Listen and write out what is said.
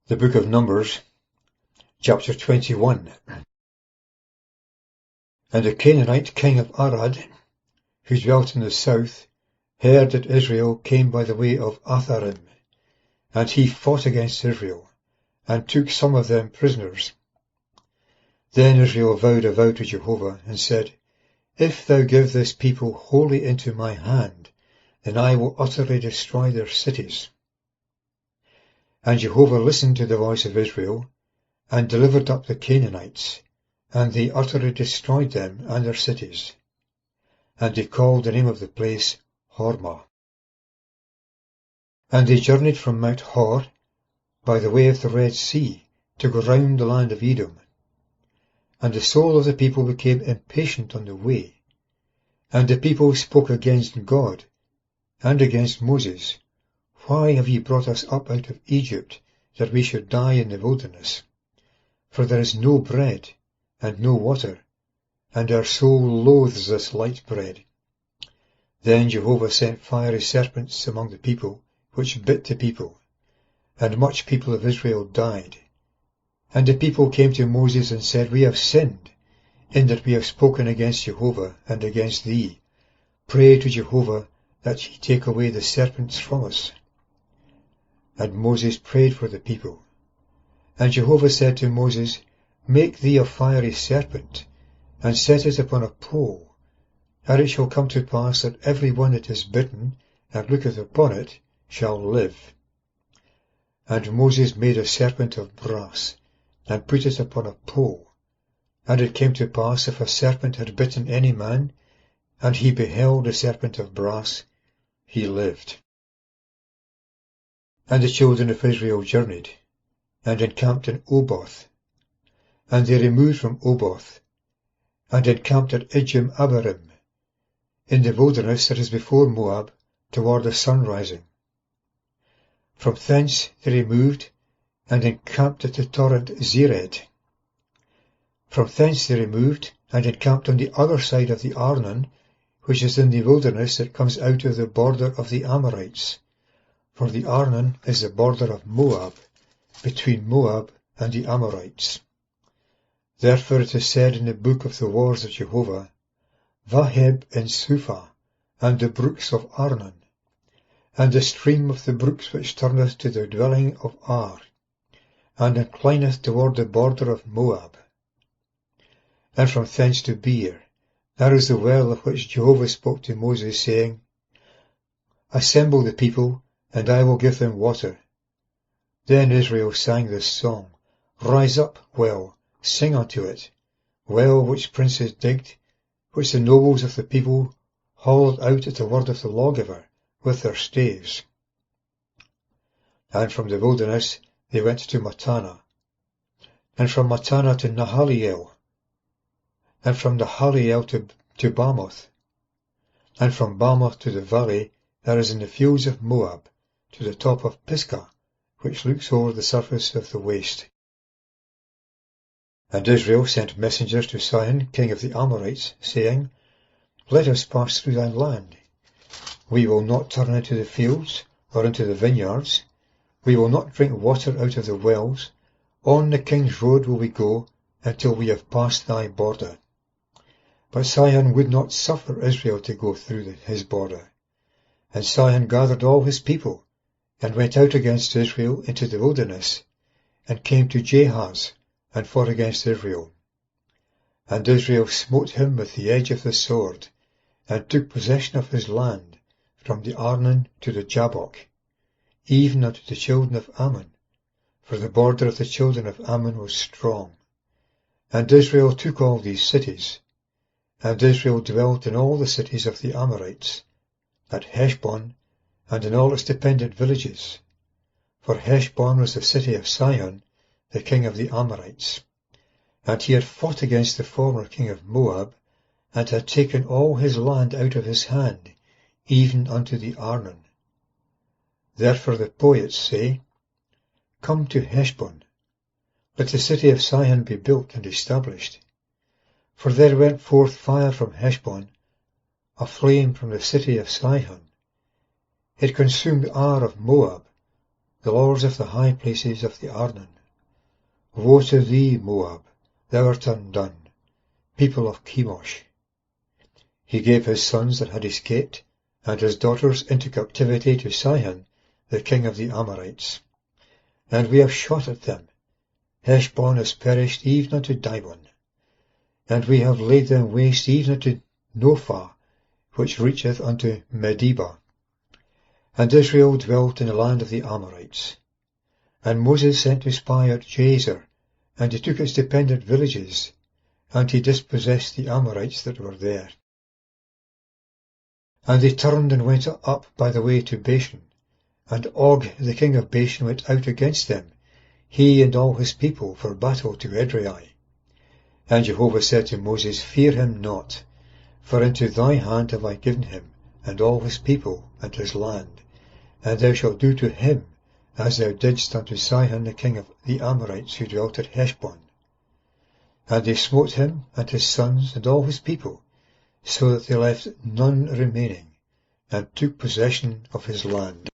The Book of Numbers, chapter 21. And the Canaanite king of Arad, who dwelt in the south, heard that Israel came by the way of Atharim, and he fought against Israel, and took some of them prisoners. Then Israel vowed a vow to Jehovah, and said, If thou give this people wholly into my hand, then I will utterly destroy their cities. And Jehovah listened to the voice of Israel, and delivered up the Canaanites, and they utterly destroyed them and their cities. And they called the name of the place Hormah. And they journeyed from Mount Hor, by the way of the Red Sea, to go round the land of Edom. And the soul of the people became impatient on the way. And the people spoke against God, and against Moses, Why have ye brought us up out of Egypt, that we should die in the wilderness? For there is no bread, and no water, and our soul loathes this light bread. Then Jehovah sent fiery serpents among the people, which bit the people, and much people of Israel died. And the people came to Moses and said, We have sinned, in that we have spoken against Jehovah and against thee. Pray to Jehovah that he take away the serpents from us. And Moses prayed for the people. And Jehovah said to Moses, Make thee a fiery serpent, and set it upon a pole, and it shall come to pass that every one that is bitten, and looketh upon it, shall live. And Moses made a serpent of brass, and put it upon a pole. And it came to pass, if a serpent had bitten any man, and he beheld the serpent of brass, he lived. And the children of Israel journeyed, and encamped in Oboth. And they removed from Oboth, and encamped at Ijim-abarim, in the wilderness that is before Moab, toward the sun rising. From thence they removed, and encamped at the torrent Zered. From thence they removed, and encamped on the other side of the Arnon, which is in the wilderness that comes out of the border of the Amorites. For the Arnon is the border of Moab, between Moab and the Amorites. Therefore it is said in the book of the wars of Jehovah, Vaheb in Suphah, and the brooks of Arnon, and the stream of the brooks which turneth to the dwelling of Ar, and inclineth toward the border of Moab. And from thence to Beer, there is the well of which Jehovah spoke to Moses, saying, Assemble the people, and I will give them water. Then Israel sang this song, Rise up, well, sing unto it, well which princes digged, which the nobles of the people hauled out at the word of the lawgiver with their staves. And from the wilderness they went to Mattanah, and from Mattanah to Nahaliel, and from Nahaliel to Bamoth, and from Bamoth to the valley that is in the fields of Moab, to the top of Pisgah, which looks over the surface of the waste. And Israel sent messengers to Sihon, king of the Amorites, saying, Let us pass through thy land. We will not turn into the fields, or into the vineyards. We will not drink water out of the wells. On the king's road will we go, until we have passed thy border. But Sihon would not suffer Israel to go through his border. And Sihon gathered all his people, and went out against Israel into the wilderness, and came to Jahaz, and fought against Israel. And Israel smote him with the edge of the sword, and took possession of his land, from the Arnon to the Jabbok, even unto the children of Ammon, for the border of the children of Ammon was strong. And Israel took all these cities, and Israel dwelt in all the cities of the Amorites, at Heshbon, and in all its dependent villages. For Heshbon was the city of Sihon, the king of the Amorites. And he had fought against the former king of Moab, and had taken all his land out of his hand, even unto the Arnon. Therefore the poets say, Come to Heshbon, let the city of Sihon be built and established. For there went forth fire from Heshbon, a flame from the city of Sihon. It consumed Ar of Moab, the lords of the high places of the Arnon. Woe to thee, Moab, thou art undone, people of Chemosh. He gave his sons that had escaped, and his daughters into captivity to Sihon, the king of the Amorites. And we have shot at them. Heshbon is perished even unto Dibon. And we have laid them waste even unto Nophah, which reacheth unto Medeba. And Israel dwelt in the land of the Amorites. And Moses sent to spy out Jazer, and he took its dependent villages, and he dispossessed the Amorites that were there. And they turned and went up by the way to Bashan, and Og the king of Bashan went out against them, he and all his people, for battle to Edrei. And Jehovah said to Moses, Fear him not, for into thy hand have I given him, and all his people, and his land, and thou shalt do to him as thou didst unto Sihon the king of the Amorites, who dwelt at Heshbon. And they smote him, and his sons, and all his people, so that they left none remaining, and took possession of his land.